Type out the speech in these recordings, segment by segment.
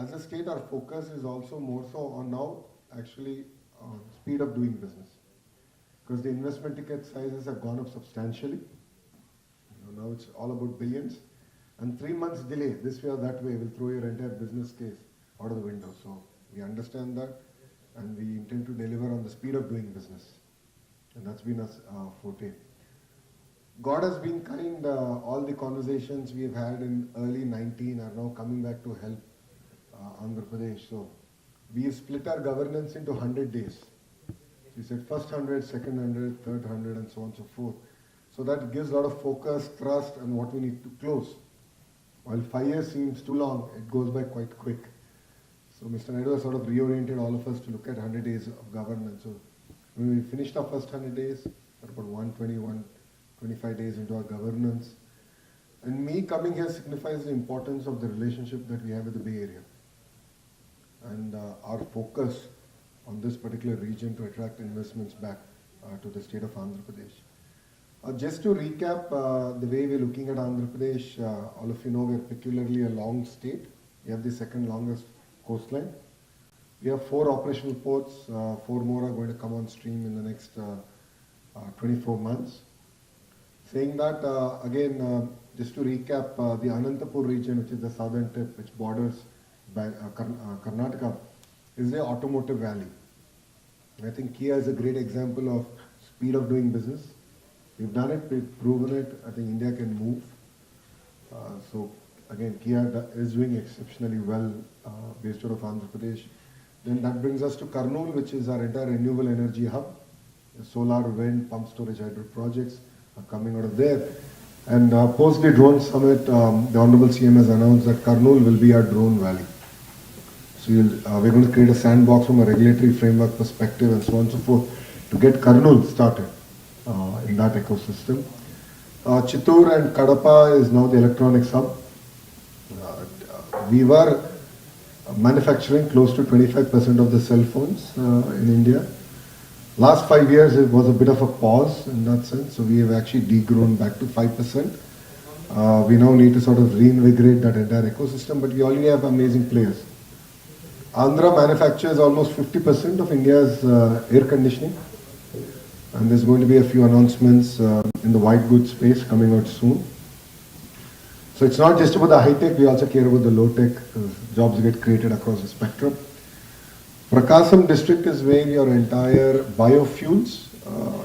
as a state, our focus is also more so on now actually speed of doing business, because the investment ticket sizes have gone up substantially. Now it's all about billions, and 3 months delay this way or that way will throw your entire business case out of the window. So we understand that, and we intend to deliver on the speed of doing business, and that's been our forte. God has been kind. All the conversations we have had in early 19 are now coming back to help Andhra Pradesh. So we split our governance into 100 days. We said first 100, second 100, third 100, and so on and so forth. So that gives a lot of focus, trust, and what we need to close. While 5 years seems too long, it goes by quite quick. So Mr. Naidu has sort of reoriented all of us to look at 100 days of governance. So when we finished our first 100 days, about 125 days into our governance. And me coming here signifies the importance of the relationship that we have with the Bay Area, and our focus on this particular region to attract investments back to the state of Andhra Pradesh. Just to recap the way we're looking at Andhra Pradesh, all of you know we're peculiarly a long state. We have the second longest coastline. We have 4 operational ports. 4 more are going to come on stream in the next 24 months. Saying that, again, just to recap, the Anantapur region, which is the southern tip, which borders Karnataka, is the automotive valley. And I think Kia is a great example of speed of doing business. We've done it, we've proven it. I think India can move. So again, Kia is doing exceptionally well based out of Andhra Pradesh. Then that brings us to Kurnool, which is our entire renewable energy hub. The solar, wind, pump storage, hydro projects are coming out of there. And post the drone summit, the Honorable CM has announced that Kurnool will be our drone valley. So we're going to create a sandbox from a regulatory framework perspective and so on and so forth to get Kurnool started in that ecosystem. Chittoor and Kadapa is now the electronics hub. We were manufacturing close to 25% of the cell phones in India. Last 5 years it was a bit of a pause in that sense, so we have actually degrown back to 5%. We now need to sort of reinvigorate that entire ecosystem, but we already have amazing players. Andhra manufactures almost 50% of India's air conditioning, and there's going to be a few announcements in the white goods space coming out soon. So it's not just about the high tech, we also care about the low tech. Jobs get created across the spectrum. Prakasam district is where your entire biofuels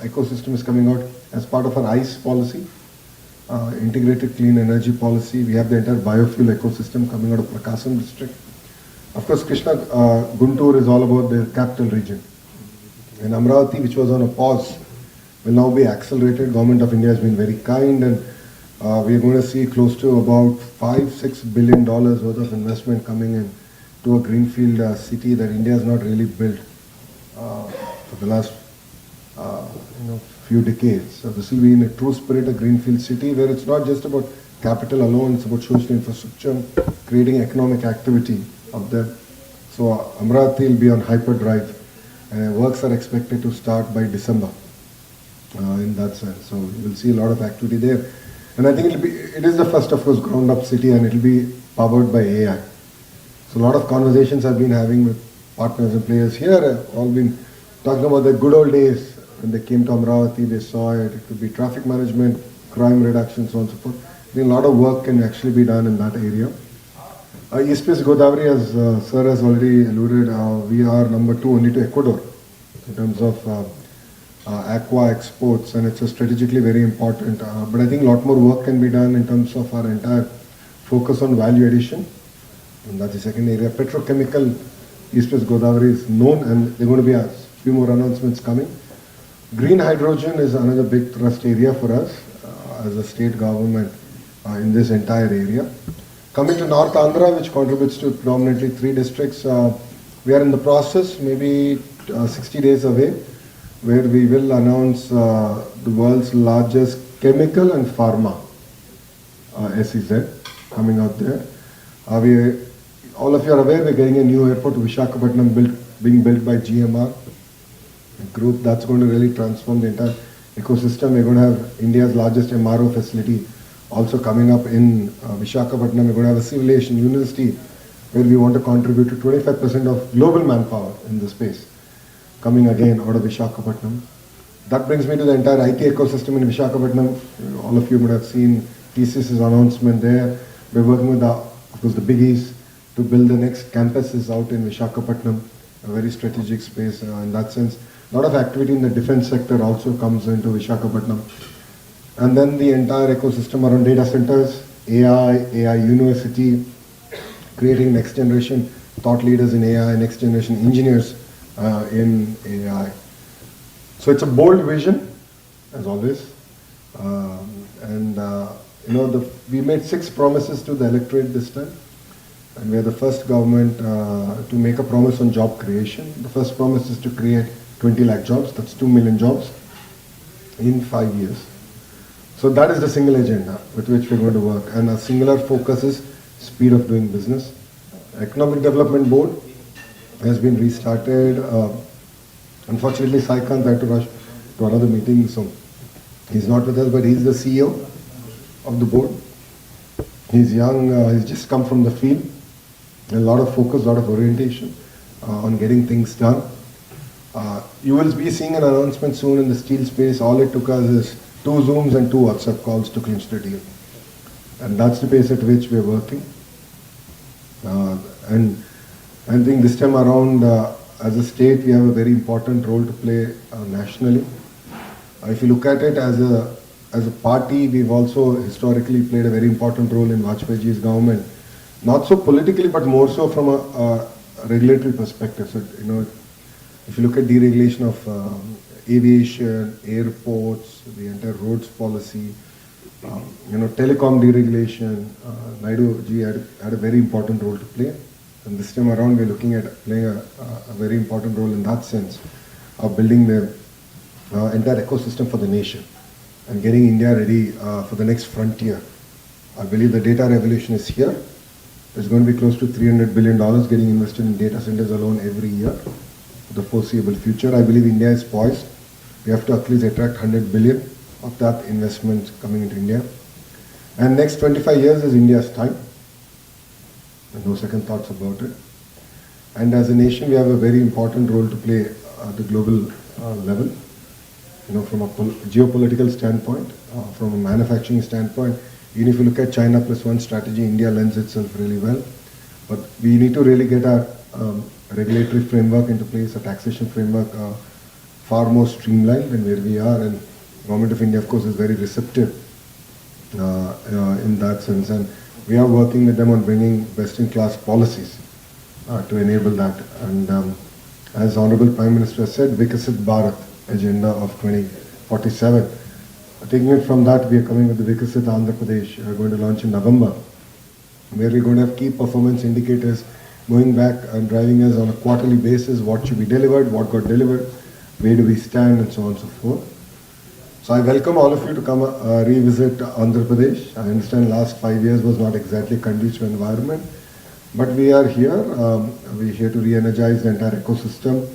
ecosystem is coming out as part of our ICE policy, integrated clean energy policy. We have the entire biofuel ecosystem coming out of Prakasam district. Of course, Krishna Guntur is all about the capital region. And Amravati, which was on a pause, will now be accelerated. Government of India has been very kind, and we are going to see close to about $5-6 billion worth of investment coming in to a greenfield city that India has not really built for the last few decades. So this will be in a true spirit a greenfield city where it's not just about capital alone, it's about social infrastructure, creating economic activity out there. So Amravati will be on hyperdrive, and works are expected to start by December in that sense. So you will see a lot of activity there. And I think it is the first of course ground up city, and it will be powered by AI. So a lot of conversations I've been having with partners and players here have all been talking about the good old days when they came to Amravati, they saw it. It could be traffic management, crime reduction, so on and so forth. I think a lot of work can actually be done in that area. East West Godavari, as Sir has already alluded, we are number 2 only to Ecuador in terms of aqua exports, and it's strategically very important. But I think a lot more work can be done in terms of our entire focus on value addition. And that's the second area. Petrochemical, East West Godavari is known, and there are going to be a few more announcements coming. Green hydrogen is another big thrust area for us as a state government in this entire area. Coming to North Andhra, which contributes to predominantly 3 districts, we are in the process, maybe 60 days away, where we will announce the world's largest chemical and pharma SEZ coming out there. All of you are aware we're getting a new airport, Visakhapatnam, being built by GMR group. That's going to really transform the entire ecosystem. We're going to have India's largest MRO facility also coming up in Visakhapatnam. We're going to have a civil aviation university where we want to contribute to 25% of global manpower in the space, coming again out of Visakhapatnam. That brings me to the entire IT ecosystem in Visakhapatnam. All of you would have seen TCS's announcement there. We're working with, of course, the biggies to build the next campuses out in Visakhapatnam, a very strategic space in that sense. A lot of activity in the defense sector also comes into Visakhapatnam. And then the entire ecosystem around data centers, AI university, creating next generation thought leaders in AI, next generation engineers in AI. So it's a bold vision, as always. We made 6 promises to the electorate this time. And we are the first government to make a promise on job creation. The first promise is to create 20 lakh jobs, that's 2 million jobs in 5 years. So that is the single agenda with which we're going to work. And our singular focus is speed of doing business. Economic Development Board has been restarted. Unfortunately, Saikant had to rush to another meeting, so he's not with us, but he's the CEO of the board. He's young, he's just come from the field. A lot of focus, a lot of orientation on getting things done. You will be seeing an announcement soon in the steel space. All it took us is 2 Zooms and 2 WhatsApp calls to clinch the deal. And that's the pace at which we're working. And I think this time around, as a state, we have a very important role to play nationally. If you look at it as a party, we've also historically played a very important role in Vajpayeeji's government. Not so politically, but more so from a regulatory perspective. So, if you look at deregulation of aviation, airports, the entire roads policy, telecom deregulation, Naidu ji had a very important role to play. And this time around, we're looking at playing a very important role in that sense of building the entire ecosystem for the nation and getting India ready for the next frontier. I believe the data revolution is here. There's going to be close to $300 billion getting invested in data centers alone every year for the foreseeable future. I believe India is poised. We have to at least attract 100 billion of that investment coming into India. And next 25 years is India's time. No second thoughts about it. And as a nation, we have a very important role to play at the global level. From a geopolitical standpoint, from a manufacturing standpoint, even if you look at China plus one strategy, India lends itself really well. But we need to really get our regulatory framework into place, a taxation framework far more streamlined than where we are. And the Government of India, of course, is very receptive in that sense. And we are working with them on bringing best-in-class policies to enable that. And as Honorable Prime Minister said, Vikasit Bharat agenda of 2047. Taking it from that, we are coming with the Vikasit Andhra Pradesh. We are going to launch in November, where we're going to have key performance indicators going back and driving us on a quarterly basis, what should be delivered, what got delivered, where do we stand, and so on and so forth. So I welcome all of you to come revisit Andhra Pradesh. I understand last 5 years was not exactly a conducive environment, but we are here. We're here to re-energize the entire ecosystem.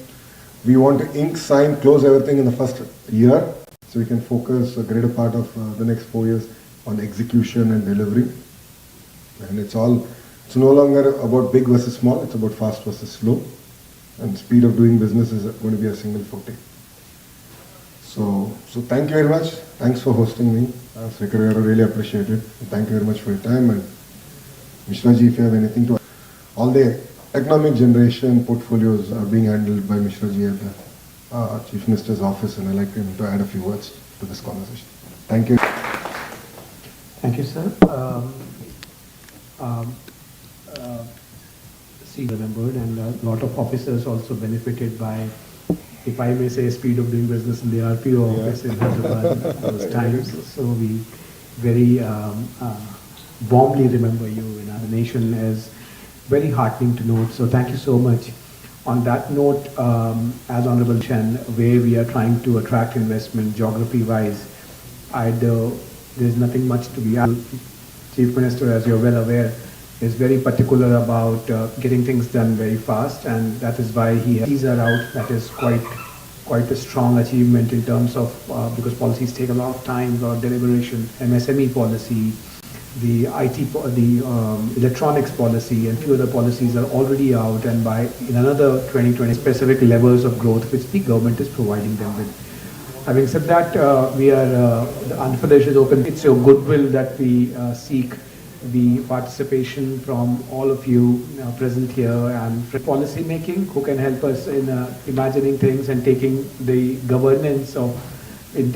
We want to ink, sign, close everything in the first year, so we can focus a greater part of the next 4 years on execution and delivery. And it's no longer about big versus small, it's about fast versus slow. And speed of doing business is going to be a single forte. So thank you very much. Thanks for hosting me. Secretary, I really appreciate it. Thank you very much for your time. And Mishra ji, if you have anything to add. All the economic generation portfolios are being handled by Mishra ji at the Chief Minister's office, and I'd like him to add a few words to this conversation. Thank you. Thank you, sir. Remembered, and a lot of officers also benefited by, if I may say, speed of doing business in the RPO office in Hyderabad those times. So we very warmly remember you in our nation as very heartening to note. So thank you so much. On that note, as Honorable Chen, where we are trying to attract investment geography-wise, there's nothing much to be added. Chief Minister, as you're well aware, is very particular about getting things done very fast, and that is why he has teaser out. That is quite a strong achievement in terms of because policies take a lot of time or deliberation. MSME policy, the electronics policy and few other policies are already out, and by in another 2020 specific levels of growth which the government is providing them with. Having said that, the Andhra Pradesh is open. It's your goodwill that we seek the participation from all of you present here, and policy making who can help us in imagining things and taking the governance of in